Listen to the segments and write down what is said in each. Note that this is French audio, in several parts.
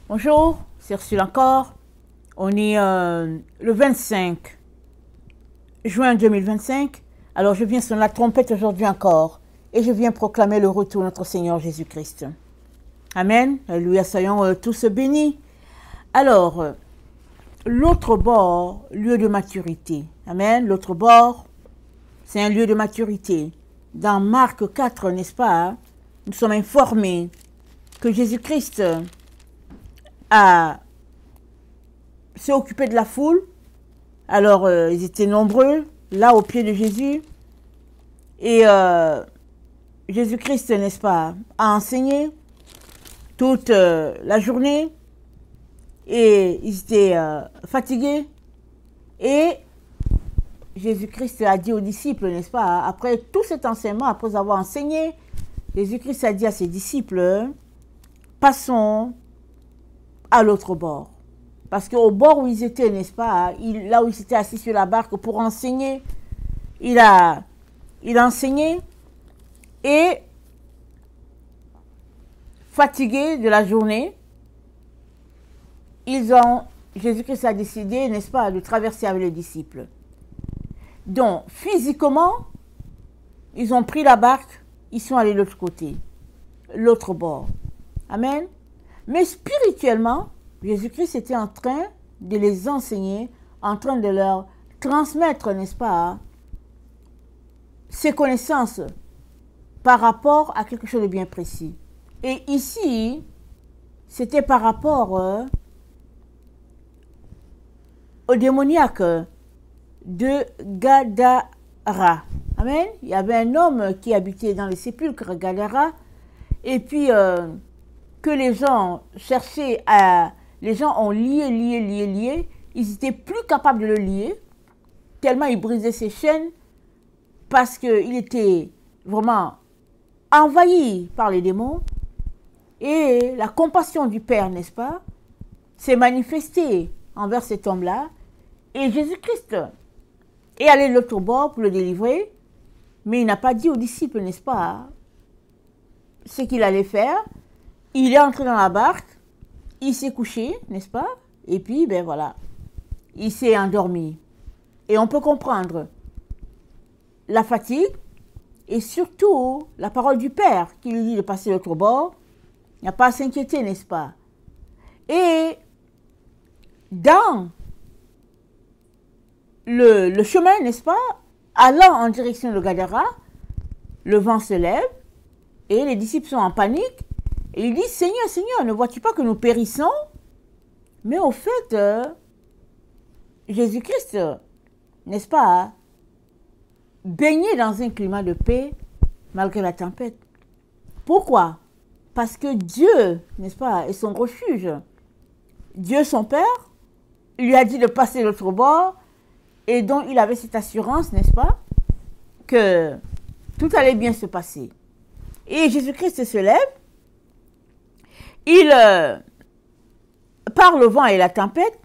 Bonjour, c'est Ursule encore. On est le 25 juin 2025. Alors je viens sonner la trompette aujourd'hui encore. Et je viens proclamer le retour de notre Seigneur Jésus-Christ. Amen. Alléluia, soyons tous bénis. Alors, l'autre bord, lieu de maturité. Amen. L'autre bord, c'est un lieu de maturité. Dans Marc 4, n'est-ce pas, nous sommes informés que Jésus-Christ s'est occupé de la foule. Alors, ils étaient nombreux, là, au pied de Jésus. Et Jésus-Christ, n'est-ce pas, a enseigné toute la journée. Et ils étaient fatigués. Et Jésus-Christ a dit aux disciples, n'est-ce pas, après tout cet enseignement, après avoir enseigné, Jésus-Christ a dit à ses disciples, passons à l'autre bord. Parce qu'au bord où ils étaient, n'est-ce pas, là où ils étaient assis sur la barque pour enseigner, il a enseigné et fatigués de la journée, Jésus-Christ a décidé, n'est-ce pas, de traverser avec les disciples. Donc, physiquement, ils ont pris la barque, ils sont allés de l'autre côté, l'autre bord. Amen. Mais spirituellement, Jésus-Christ était en train de les enseigner, en train de leur transmettre, n'est-ce pas, ses connaissances par rapport à quelque chose de bien précis. Et ici, c'était par rapport au démoniaque de Gadara. Amen. Il y avait un homme qui habitait dans les sépulcres, Gadara, et puis que les gens cherchaient à... Les gens ont lié. Ils n'étaient plus capables de le lier, tellement il brisait ses chaînes, parce qu'il était vraiment envahi par les démons. Et la compassion du Père, n'est-ce pas, s'est manifestée envers cet homme-là. Et Jésus-Christ est allé de l'autre bord pour le délivrer, mais il n'a pas dit aux disciples, n'est-ce pas, ce qu'il allait faire. Il est entré dans la barque, il s'est couché, n'est-ce pas, et puis, ben voilà, il s'est endormi. Et on peut comprendre la fatigue et surtout la parole du Père qui lui dit de passer de l'autre bord. Il n'y a pas à s'inquiéter, n'est-ce pas? Et dans le chemin, n'est-ce pas, allant en direction de Gadara, le vent se lève et les disciples sont en panique. Et ils disent, Seigneur, Seigneur, ne vois-tu pas que nous périssons? Mais au fait, Jésus-Christ, n'est-ce pas, baigné dans un climat de paix malgré la tempête. Pourquoi? Parce que Dieu, n'est-ce pas, est son refuge. Dieu, son Père, lui a dit de passer de l'autre bord, et donc il avait cette assurance, n'est-ce pas, que tout allait bien se passer. Et Jésus-Christ se lève, il par le vent et la tempête,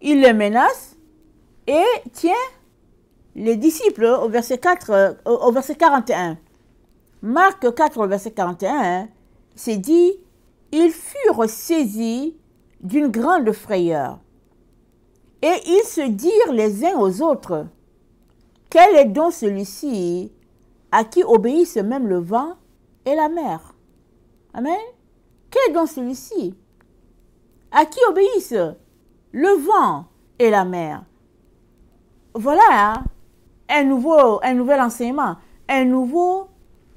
il les menace et tient les disciples au verset 41. Marc 4, au verset 41, c'est dit, ils furent saisis d'une grande frayeur et ils se dirent les uns aux autres, quel est donc celui-ci à qui obéissent même le vent et la mer? Amen. Quel est donc celui-ci à qui obéissent le vent et la mer? Voilà hein, un nouvel enseignement, un nouveau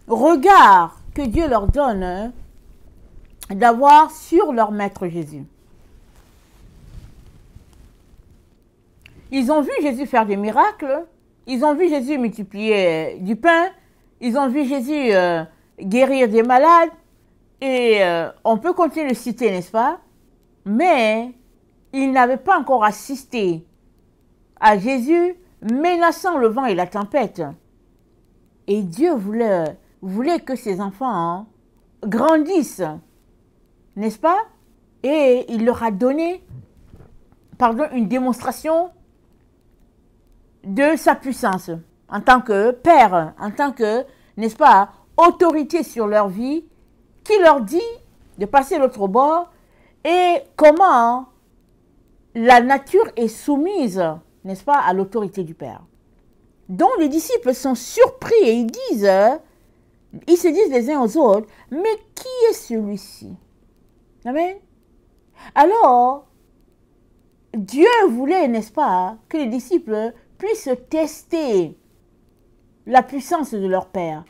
regard que Dieu leur donne d'avoir sur leur Maître Jésus. Ils ont vu Jésus faire des miracles, ils ont vu Jésus multiplier du pain, ils ont vu Jésus guérir des malades, et on peut continuer de citer, n'est-ce pas? Mais ils n'avaient pas encore assisté à Jésus menaçant le vent et la tempête. Et Dieu voulait que ses enfants grandissent, n'est-ce pas? Et il leur a donné, une démonstration de sa puissance en tant que Père, en tant que, n'est-ce pas, autorité sur leur vie, qui leur dit de passer l'autre bord et comment la nature est soumise, n'est-ce pas, à l'autorité du Père. Donc les disciples sont surpris et ils se disent les uns aux autres, mais qui est celui-ci? Amen. Alors, Dieu voulait, n'est-ce pas, que les disciples puissent tester la puissance de leur Père.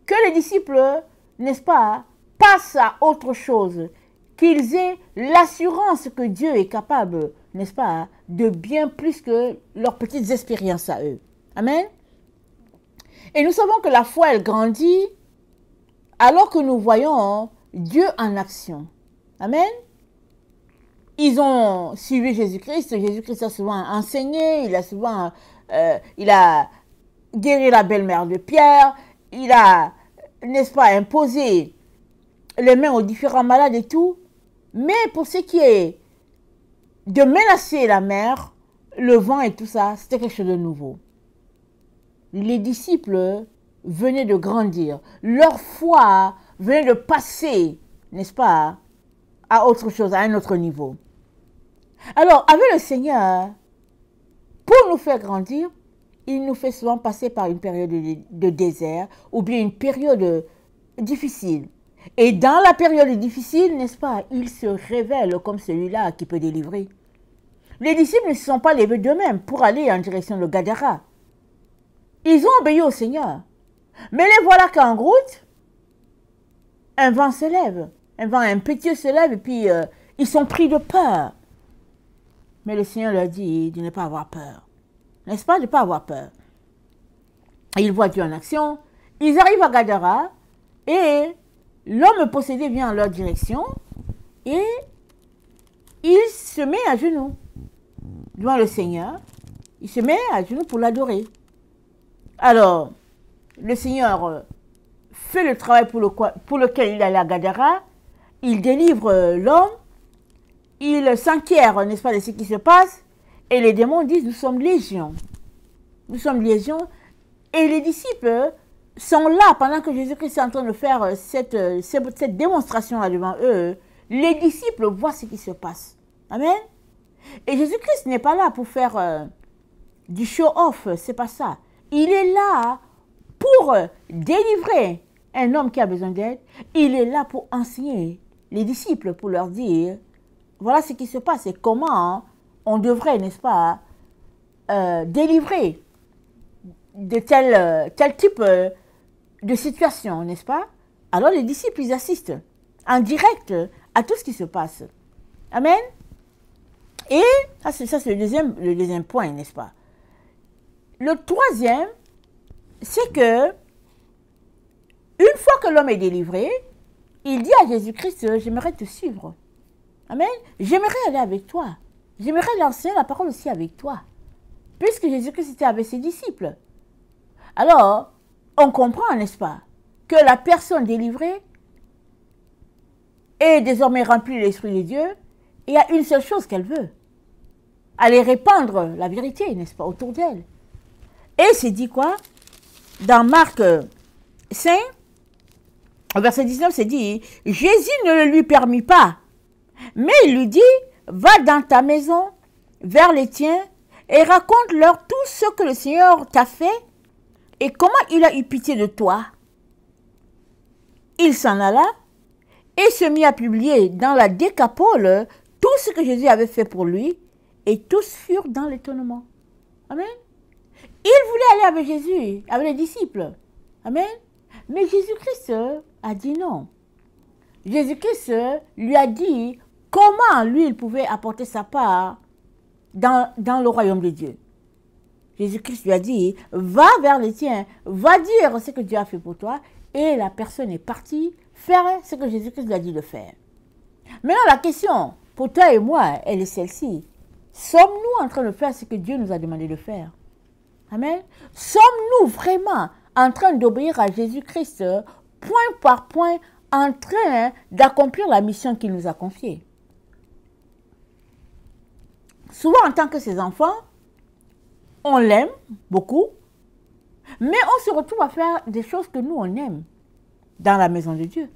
Que les disciples, n'est-ce pas, passent à autre chose. Qu'ils aient l'assurance que Dieu est capable, n'est-ce pas, de bien plus que leurs petites expériences à eux. Amen. Et nous savons que la foi, elle grandit alors que nous voyons Dieu en action. Amen. Ils ont suivi Jésus-Christ. Jésus-Christ a souvent enseigné, il a guéri la belle-mère de Pierre, il a, n'est-ce pas, imposé les mains aux différents malades et tout. Mais pour ce qui est de menacer la mer, le vent et tout ça, c'était quelque chose de nouveau. Les disciples venaient de grandir. Leur foi venait de passer, n'est-ce pas, à autre chose, à un autre niveau. Alors, avec le Seigneur, pour nous faire grandir, il nous fait souvent passer par une période de désert ou bien une période difficile. Et dans la période difficile, n'est-ce pas, il se révèle comme celui-là qui peut délivrer. Les disciples ne se sont pas levés d'eux-mêmes pour aller en direction de Gadara. Ils ont obéi au Seigneur. Mais les voilà qu'en route, un vent se lève. Un vent impétueux se lève et puis ils sont pris de peur. Mais le Seigneur leur dit de ne pas avoir peur. N'est-ce pas, de ne pas avoir peur. Et ils voient Dieu en action. Ils arrivent à Gadara et l'homme possédé vient en leur direction et il se met à genoux devant le Seigneur. Il se met à genoux pour l'adorer. Alors, le Seigneur fait le travail pour lequel il allait à Gadara. Il délivre l'homme. Il s'enquiert, n'est-ce pas, de ce qui se passe. Et les démons disent, nous sommes légions. Nous sommes légions. Et les disciples sont là pendant que Jésus-Christ est en train de faire cette démonstration-là devant eux. Les disciples voient ce qui se passe. Amen. Et Jésus-Christ n'est pas là pour faire du show-off. C'est pas ça. Il est là pour délivrer un homme qui a besoin d'aide. Il est là pour enseigner les disciples, pour leur dire, voilà ce qui se passe et comment on devrait, n'est-ce pas, délivrer de tel type de situation, n'est-ce pas? Alors les disciples, ils assistent en direct à tout ce qui se passe. Amen. Et ça c'est le deuxième point, n'est-ce pas? Le troisième, c'est que une fois que l'homme est délivré, il dit à Jésus-Christ, j'aimerais te suivre. Amen. J'aimerais aller avec toi. J'aimerais lancer la parole aussi avec toi. Puisque Jésus-Christ était avec ses disciples. Alors, on comprend, n'est-ce pas, que la personne délivrée est désormais remplie de l'Esprit de Dieu et il y a une seule chose qu'elle veut. Aller répandre la vérité, n'est-ce pas, autour d'elle. Et c'est dit quoi? Dans Marc 5, verset 19, c'est dit, Jésus ne le lui permit pas. Mais il lui dit, va dans ta maison, vers les tiens, et raconte-leur tout ce que le Seigneur t'a fait et comment il a eu pitié de toi. Il s'en alla et se mit à publier dans la Décapole tout ce que Jésus avait fait pour lui, et tous furent dans l'étonnement. Amen. Il voulait aller avec Jésus, avec les disciples. Amen. Mais Jésus-Christ a dit non. Jésus-Christ lui a dit comment lui, il pouvait apporter sa part dans le royaume de Dieu. Jésus-Christ lui a dit, va vers les tiens, va dire ce que Dieu a fait pour toi. Et la personne est partie faire ce que Jésus-Christ lui a dit de faire. Maintenant, la question pour toi et moi, elle est celle-ci. Sommes-nous en train de faire ce que Dieu nous a demandé de faire? Amen. Sommes-nous vraiment en train d'obéir à Jésus-Christ, point par point, en train d'accomplir la mission qu'il nous a confiée? Souvent, en tant que ses enfants, on l'aime beaucoup, mais on se retrouve à faire des choses que nous, on aime dans la maison de Dieu.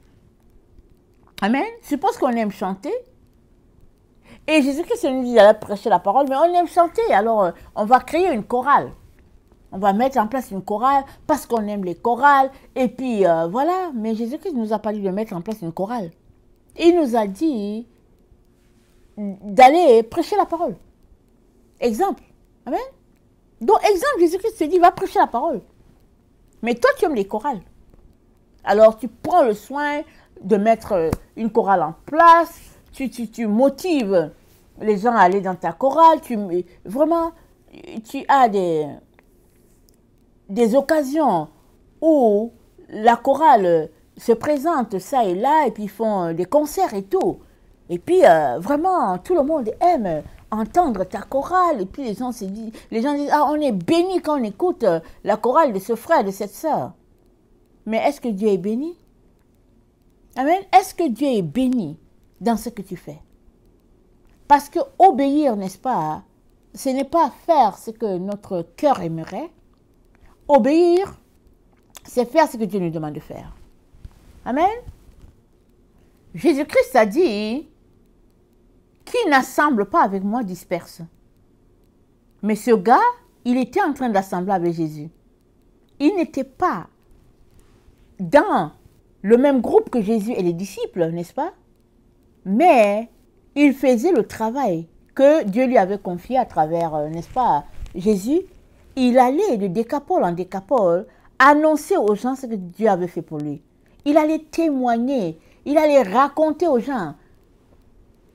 Amen. Suppose qu'on aime chanter, Et Jésus-Christ nous dit d'aller prêcher la parole, mais on aime chanter. Alors, on va créer une chorale. On va mettre en place une chorale parce qu'on aime les chorales. Et puis, voilà. Mais Jésus-Christ ne nous a pas dit de mettre en place une chorale. Il nous a dit d'aller prêcher la parole. Exemple. Amen. Donc, exemple, Jésus-Christ te dit, va prêcher la parole. Mais toi, tu aimes les chorales. Alors, tu prends le soin de mettre une chorale en place. Tu motives les gens à aller dans ta chorale. Vraiment, tu as des occasions où la chorale se présente ça et là, et puis ils font des concerts et tout. Et puis, vraiment, tout le monde aime entendre ta chorale. Et puis, les gens disent, ah, on est béni quand on écoute la chorale de ce frère, de cette sœur. Mais est-ce que Dieu est béni? Amen. Est-ce que Dieu est béni dans ce que tu fais? Parce que obéir, n'est-ce pas, ce n'est pas faire ce que notre cœur aimerait. Obéir, c'est faire ce que Dieu nous demande de faire. Amen. Jésus-Christ a dit, qui n'assemble pas avec moi disperse. Mais ce gars, il était en train d'assembler avec Jésus. Il n'était pas dans le même groupe que Jésus et les disciples, n'est-ce pas? Mais il faisait le travail que Dieu lui avait confié à travers, n'est-ce pas, Jésus. Il allait de décapole en décapole annoncer aux gens ce que Dieu avait fait pour lui. Il allait témoigner, il allait raconter aux gens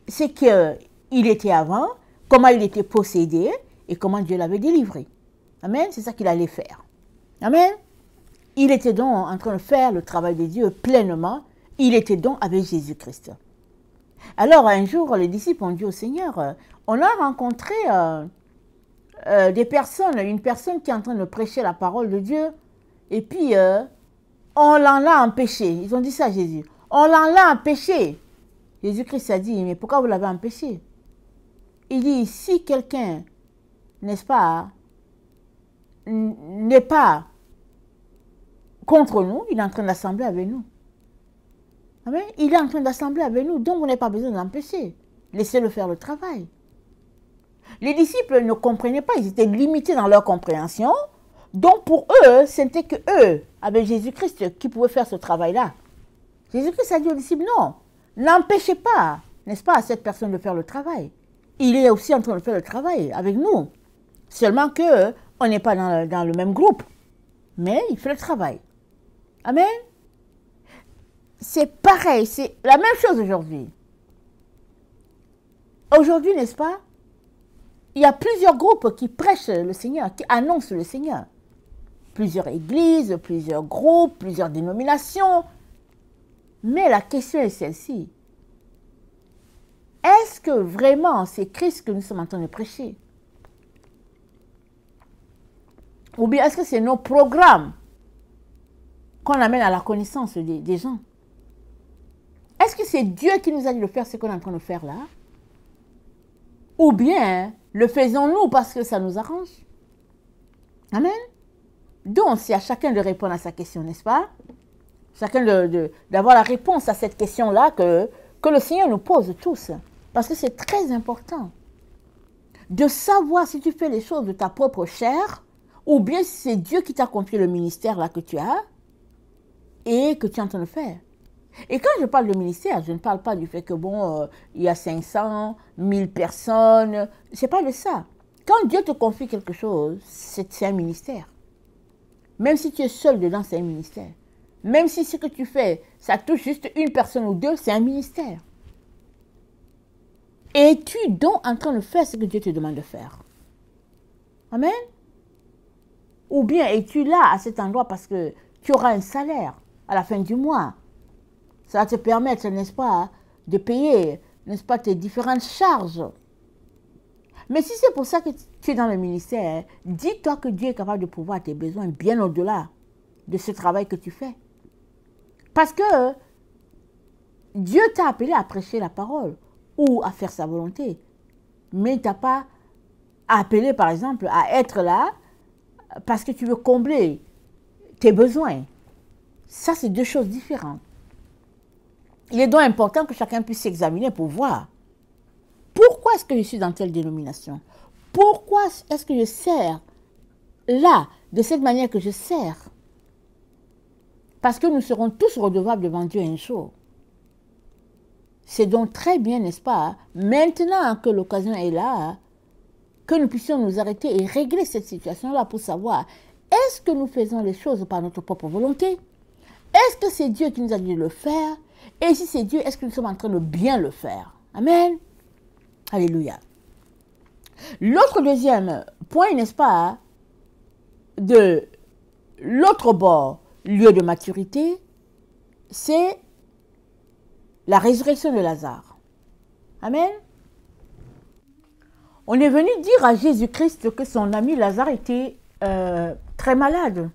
ce qu'il était avant, comment il était possédé et comment Dieu l'avait délivré. Amen, c'est ça qu'il allait faire. Amen. Il était donc en train de faire le travail de Dieu pleinement. Il était donc avec Jésus-Christ. Alors un jour, les disciples ont dit au Seigneur, on a rencontré des personnes, une personne qui est en train de prêcher la parole de Dieu, et puis on l'en a empêché. Ils ont dit ça à Jésus. On l'en a empêché. Jésus-Christ a dit, mais pourquoi vous l'avez empêché? Il dit, si quelqu'un, n'est-ce pas, n'est pas contre nous, il est en train d'assembler avec nous. Amen. Il est en train d'assembler avec nous, donc vous n'avez pas besoin de l'empêcher. Laissez-le faire le travail. Les disciples ne comprenaient pas, ils étaient limités dans leur compréhension. Donc pour eux, c'était que eux, avec Jésus-Christ, qui pouvaient faire ce travail-là. Jésus-Christ a dit aux disciples, non, n'empêchez pas, n'est-ce pas, à cette personne de faire le travail. Il est aussi en train de faire le travail avec nous. Seulement que on n'est pas dans le même groupe, mais il fait le travail. Amen. C'est pareil, c'est la même chose aujourd'hui. Aujourd'hui, n'est-ce pas, il y a plusieurs groupes qui prêchent le Seigneur, qui annoncent le Seigneur. Plusieurs églises, plusieurs groupes, plusieurs dénominations. Mais la question est celle-ci. Est-ce que vraiment c'est Christ que nous sommes en train de prêcher? Ou bien est-ce que c'est nos programmes qu'on amène à la connaissance des gens? Est-ce que c'est Dieu qui nous a dit de faire ce qu'on est en train de faire là? Ou bien le faisons-nous parce que ça nous arrange? Amen. Donc, c'est à chacun de répondre à sa question, n'est-ce pas? Chacun d'avoir la réponse à cette question-là que le Seigneur nous pose tous. Parce que c'est très important de savoir si tu fais les choses de ta propre chair ou bien si c'est Dieu qui t'a confié le ministère là que tu as et que tu es en train de faire. Et quand je parle de ministère, je ne parle pas du fait que, bon, il y a 500, 1000 personnes. C'est pas de ça. Quand Dieu te confie quelque chose, c'est un ministère. Même si tu es seul dedans, c'est un ministère. Même si ce que tu fais, ça touche juste une personne ou deux, c'est un ministère. Es-tu donc en train de faire ce que Dieu te demande de faire? Amen. Ou bien es-tu là à cet endroit parce que tu auras un salaire à la fin du mois? Ça va te permettre, n'est-ce pas, de payer, n'est-ce pas, tes différentes charges. Mais si c'est pour ça que tu es dans le ministère, dis-toi que Dieu est capable de pourvoir tes besoins bien au-delà de ce travail que tu fais. Parce que Dieu t'a appelé à prêcher la parole ou à faire sa volonté. Mais il ne t'a pas appelé, par exemple, à être là parce que tu veux combler tes besoins. Ça, c'est deux choses différentes. Il est donc important que chacun puisse s'examiner pour voir pourquoi pourquoi est-ce que je suis dans telle dénomination? Pourquoi est-ce que je sers là, de cette manière que je sers? Parce que nous serons tous redevables devant Dieu un jour. C'est donc très bien, n'est-ce pas, maintenant que l'occasion est là, que nous puissions nous arrêter et régler cette situation-là pour savoir, est-ce que nous faisons les choses par notre propre volonté? Est-ce que c'est Dieu qui nous a dit de le faire? Et si c'est Dieu, est-ce que nous sommes en train de bien le faire? Amen. Alléluia. L'autre deuxième point, n'est-ce pas, de l'autre bord, lieu de maturité, c'est la résurrection de Lazare. Amen. On est venu dire à Jésus-Christ que son ami Lazare était très malade.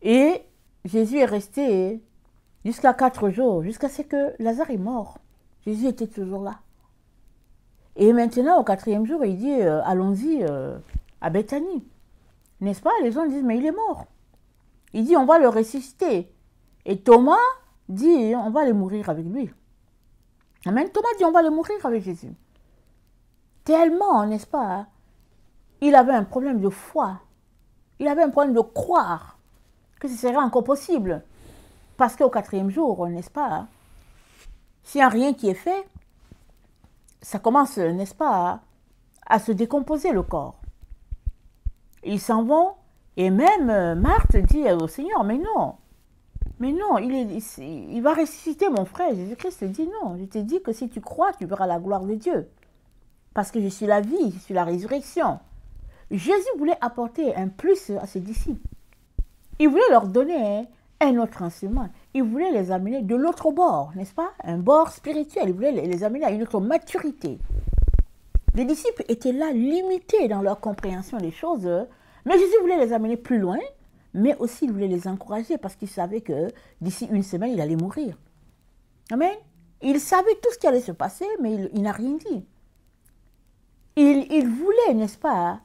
Et Jésus est resté jusqu'à 4 jours, jusqu'à ce que Lazare est mort. Jésus était toujours là. Et maintenant, au 4e jour, il dit, allons-y à Béthanie. N'est-ce pas? Les gens disent, mais il est mort. Il dit, on va le ressusciter. Et Thomas dit, on va aller mourir avec lui. Amen. Thomas dit, on va aller mourir avec Jésus. Tellement, n'est-ce pas, il avait un problème de foi. Il avait un problème de croire que ce serait encore possible. Parce qu'au 4e jour, n'est-ce pas, s'il n'y a rien qui est fait, ça commence, n'est-ce pas, à se décomposer le corps. Ils s'en vont, et même Marthe dit au Seigneur, mais non, il va ressusciter mon frère. Jésus-Christ dit non, je t'ai dit que si tu crois, tu verras la gloire de Dieu. Parce que je suis la vie, je suis la résurrection. Jésus voulait apporter un plus à ses disciples. Il voulait leur donner un autre enseignement. Il voulait les amener de l'autre bord, n'est-ce pas? Un bord spirituel. Il voulait les amener à une autre maturité. Les disciples étaient là, limités dans leur compréhension des choses, mais Jésus voulait les amener plus loin, mais aussi il voulait les encourager parce qu'il savait que d'ici une semaine, il allait mourir. Amen. Il savait tout ce qui allait se passer, mais il n'a rien dit. Il voulait, n'est-ce pas,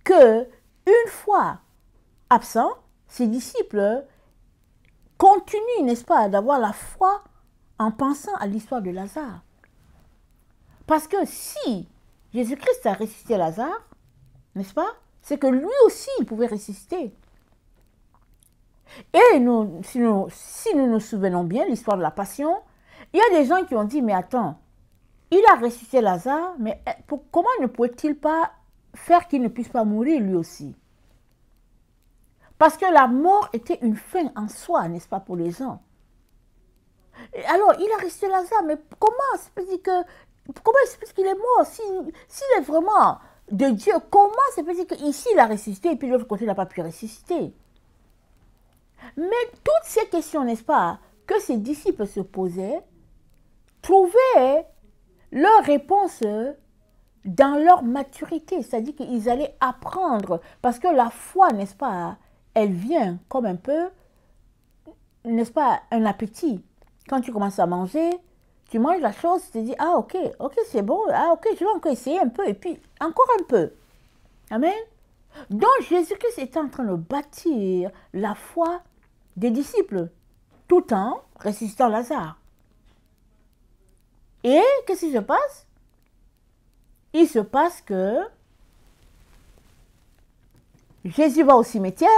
que une fois absent, ses disciples continuent, n'est-ce pas, d'avoir la foi en pensant à l'histoire de Lazare. Parce que si Jésus-Christ a ressuscité Lazare, n'est-ce pas, c'est que lui aussi, il pouvait ressusciter. Et si nous nous souvenons bien, l'histoire de la Passion, il y a des gens qui ont dit, mais attends, il a ressuscité Lazare, mais comment ne pouvait-il pas faire qu'il ne puisse pas mourir lui aussi? Parce que la mort était une fin en soi, n'est-ce pas, pour les gens. Et alors, il a ressuscité Lazare, mais comment c'est possible qu'il est mort? S'il est vraiment de Dieu, comment c'est possible qu'ici il a ressuscité et puis de l'autre côté il n'a pas pu ressusciter? Mais toutes ces questions, n'est-ce pas, que ces disciples se posaient, trouvaient leur réponse dans leur maturité. C'est-à-dire qu'ils allaient apprendre. Parce que la foi, n'est-ce pas, elle vient comme un peu, n'est-ce pas, un appétit. Quand tu commences à manger, tu manges la chose, tu te dis, ah ok, c'est bon, ah ok, je vais encore essayer un peu, et puis encore un peu. Amen. Donc Jésus-Christ était en train de bâtir la foi des disciples, tout en ressuscitant Lazare. Et qu'est-ce qui se passe? Il se passe que Jésus va au cimetière,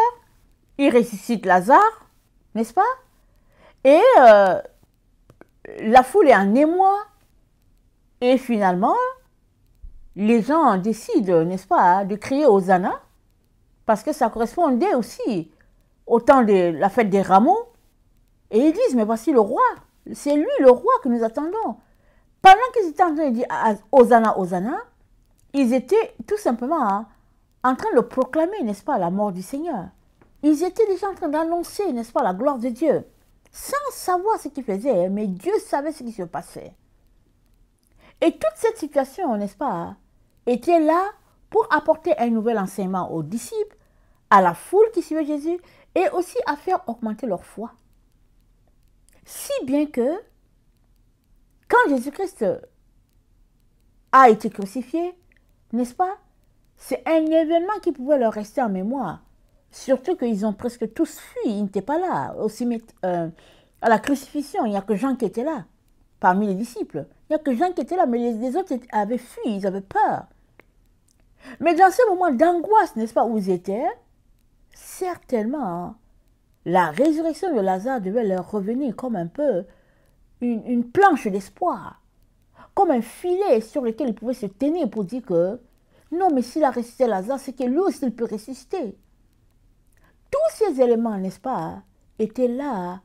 il ressuscite Lazare, n'est-ce pas? Et la foule est en émoi. Et finalement, les gens décident, n'est-ce pas, de crier Hosanna, parce que ça correspondait aussi au temps de la fête des rameaux. Et ils disent, mais voici le roi, c'est lui le roi que nous attendons. Pendant qu'ils étaient en train de dire Hosanna, Hosanna, ils étaient tout simplement en train de proclamer, n'est-ce pas, la mort du Seigneur. Ils étaient déjà en train d'annoncer, n'est-ce pas, la gloire de Dieu, sans savoir ce qu'ils faisaient, mais Dieu savait ce qui se passait. Et toute cette situation, n'est-ce pas, était là pour apporter un nouvel enseignement aux disciples, à la foule qui suivait Jésus, et aussi à faire augmenter leur foi. Si bien que, quand Jésus-Christ a été crucifié, n'est-ce pas, c'est un événement qui pouvait leur rester en mémoire. Surtout qu'ils ont presque tous fui, ils n'étaient pas là. À la crucifixion, il n'y a que Jean qui était là, parmi les disciples. Il n'y a que Jean qui était là, mais les autres avaient fui, ils avaient peur. Mais dans ce moment d'angoisse, n'est-ce pas, où ils étaient, certainement, la résurrection de Lazare devait leur revenir comme un peu une planche d'espoir, comme un filet sur lequel ils pouvaient se tenir pour dire que non, mais s'il a ressuscité Lazare, c'est que lui aussi il peut ressusciter. Tous ces éléments, n'est-ce pas, étaient là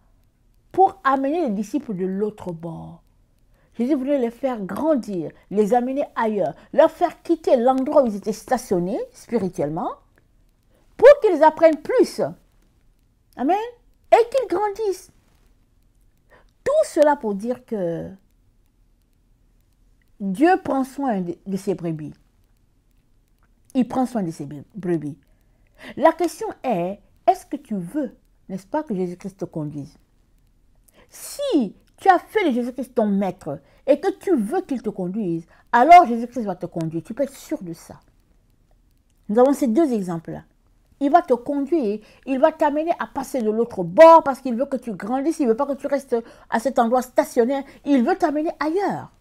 pour amener les disciples de l'autre bord. Jésus voulait les faire grandir, les amener ailleurs, leur faire quitter l'endroit où ils étaient stationnés spirituellement pour qu'ils apprennent plus. Amen. Et qu'ils grandissent. Tout cela pour dire que Dieu prend soin de ses brebis. Il prend soin de ses brebis. La question est-ce que tu veux, n'est-ce pas, que Jésus-Christ te conduise? Si tu as fait de Jésus-Christ ton maître et que tu veux qu'il te conduise, alors Jésus-Christ va te conduire. Tu peux être sûr de ça. Nous avons ces deux exemples-là. Il va te conduire, il va t'amener à passer de l'autre bord parce qu'il veut que tu grandisses, il ne veut pas que tu restes à cet endroit stationnaire, il veut t'amener ailleurs.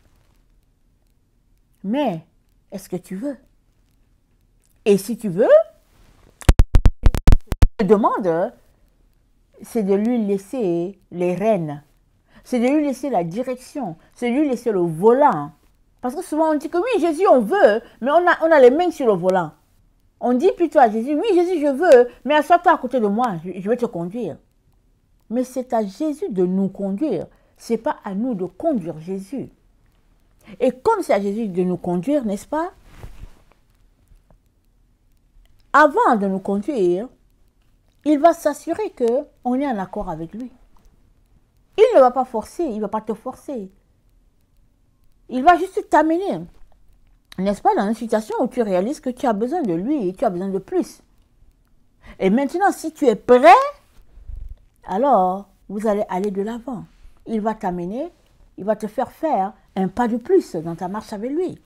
Mais, est-ce que tu veux? Et si tu veux, la demande, c'est de lui laisser les rênes, c'est de lui laisser la direction, c'est de lui laisser le volant. Parce que souvent on dit que oui, Jésus, on veut, mais on a les mains sur le volant. On dit plutôt à Jésus, oui Jésus, je veux, mais assois-toi à côté de moi, je vais te conduire. Mais c'est à Jésus de nous conduire, ce n'est pas à nous de conduire Jésus. Et comme c'est à Jésus de nous conduire, n'est-ce pas? Avant de nous conduire, il va s'assurer qu'on est en accord avec lui. Il ne va pas forcer, il ne va pas te forcer. Il va juste t'amener, n'est-ce pas, dans une situation où tu réalises que tu as besoin de lui et tu as besoin de plus. Et maintenant, si tu es prêt, alors vous allez aller de l'avant. Il va t'amener, il va te faire faire un pas de plus dans ta marche avec lui.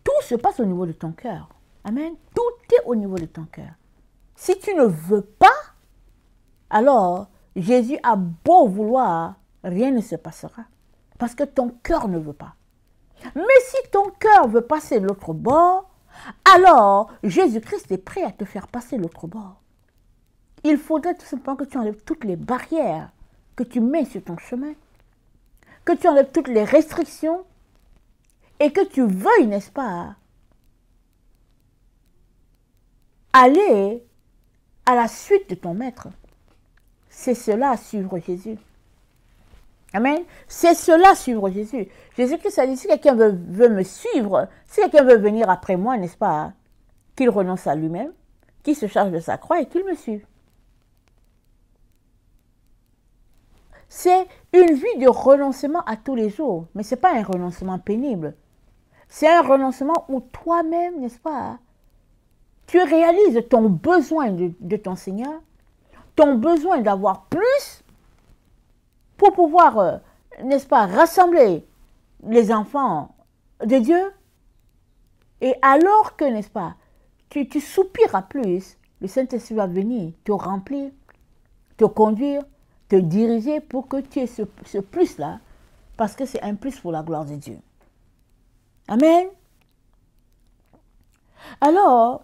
Tout se passe au niveau de ton cœur. Amen. Tout est au niveau de ton cœur. Si tu ne veux pas, alors Jésus a beau vouloir, rien ne se passera. Parce que ton cœur ne veut pas. Mais si ton cœur veut passer de l'autre bord, alors Jésus-Christ est prêt à te faire passer de l'autre bord. Il faudrait tout simplement que tu enlèves toutes les barrières que tu mets sur ton chemin, que tu enlèves toutes les restrictions et que tu veuilles, n'est-ce pas, aller à la suite de ton maître. C'est cela, suivre Jésus. Amen. C'est cela, suivre Jésus. Jésus-Christ a dit, si quelqu'un veut me suivre, si quelqu'un veut venir après moi, n'est-ce pas, qu'il renonce à lui-même, qu'il se charge de sa croix et qu'il me suive. C'est une vie de renoncement à tous les jours, mais ce n'est pas un renoncement pénible. C'est un renoncement où toi-même, n'est-ce pas, tu réalises ton besoin de ton Seigneur, ton besoin d'avoir plus pour pouvoir, n'est-ce pas, rassembler les enfants de Dieu. Et alors que, n'est-ce pas, tu soupires à plus, le Saint-Esprit va venir te remplir, te conduire, te diriger pour que tu aies ce plus-là, parce que c'est un plus pour la gloire de Dieu. Amen. Alors,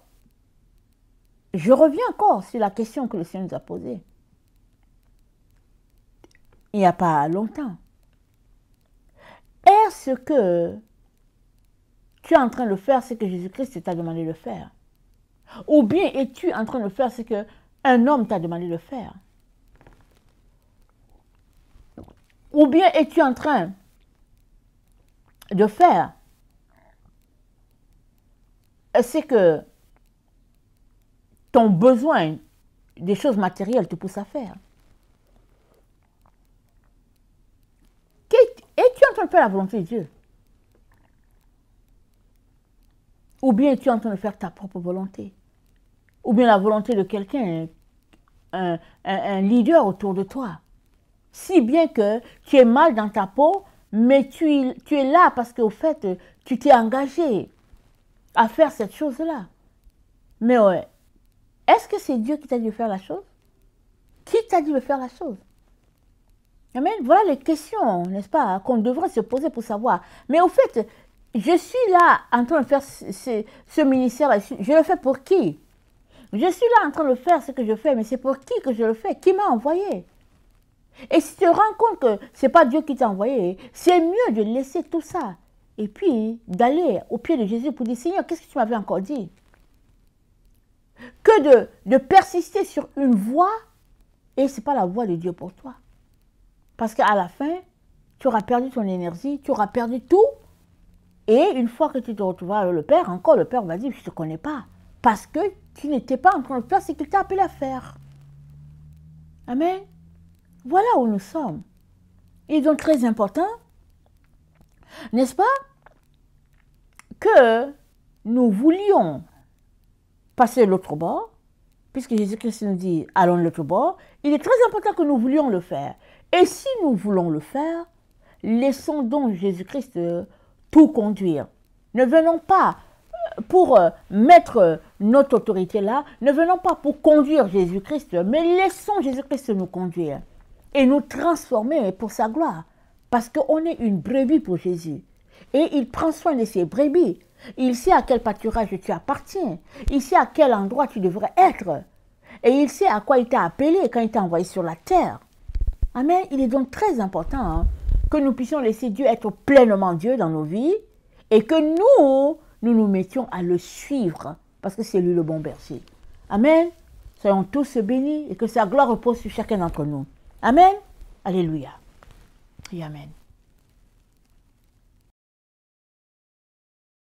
je reviens encore sur la question que le Seigneur nous a posée. Il n'y a pas longtemps. Est-ce que tu es en train de faire ce que Jésus-Christ t'a demandé de faire? Ou bien es-tu en train de faire ce qu'un homme t'a demandé de faire? Ou bien es-tu en train de faire ce que ton besoin des choses matérielles te pousse à faire? Es-tu en train de faire la volonté de Dieu? Ou bien es-tu en train de faire ta propre volonté? Ou bien la volonté de quelqu'un, un leader autour de toi? Si bien que tu es mal dans ta peau, mais tu es là parce qu'au fait, tu t'es engagé à faire cette chose-là. Mais ouais, est-ce que c'est Dieu qui t'a dit de faire la chose? Qui t'a dit de faire la chose? Amen. Voilà les questions, n'est-ce pas, qu'on devrait se poser pour savoir. Mais au fait, je suis là en train de faire ce ministère, je le fais pour qui? Je suis là en train de faire ce que je fais, mais c'est pour qui que je le fais? Qui m'a envoyé? Et si tu te rends compte que ce n'est pas Dieu qui t'a envoyé, c'est mieux de laisser tout ça. Et puis d'aller au pied de Jésus pour dire, Seigneur, qu'est-ce que tu m'avais encore dit? Que de persister sur une voie, et ce n'est pas la voie de Dieu pour toi. Parce qu'à la fin, tu auras perdu ton énergie, tu auras perdu tout. Et une fois que tu te retrouveras avec le Père, encore le Père va dire, je ne te connais pas. Parce que tu n'étais pas en train de faire ce qu'il t'a appelé à faire. Amen. Voilà où nous sommes. Et donc très important, n'est-ce pas, que nous voulions passer l'autre bord, puisque Jésus-Christ nous dit, allons de l'autre bord, il est très important que nous voulions le faire. Et si nous voulons le faire, laissons donc Jésus-Christ tout conduire. Ne venons pas pour mettre notre autorité là, ne venons pas pour conduire Jésus-Christ, mais laissons Jésus-Christ nous conduire et nous transformer pour sa gloire. Parce qu'on est une brebis pour Jésus. Et il prend soin de ses brebis. Il sait à quel pâturage tu appartiens. Il sait à quel endroit tu devrais être. Et il sait à quoi il t'a appelé quand il t'a envoyé sur la terre. Amen. Il est donc très important que nous puissions laisser Dieu être pleinement Dieu dans nos vies et que nous mettions à le suivre parce que c'est lui le bon berger. Amen. Soyons tous bénis et que sa gloire repose sur chacun d'entre nous. Amen. Alléluia. Et amen.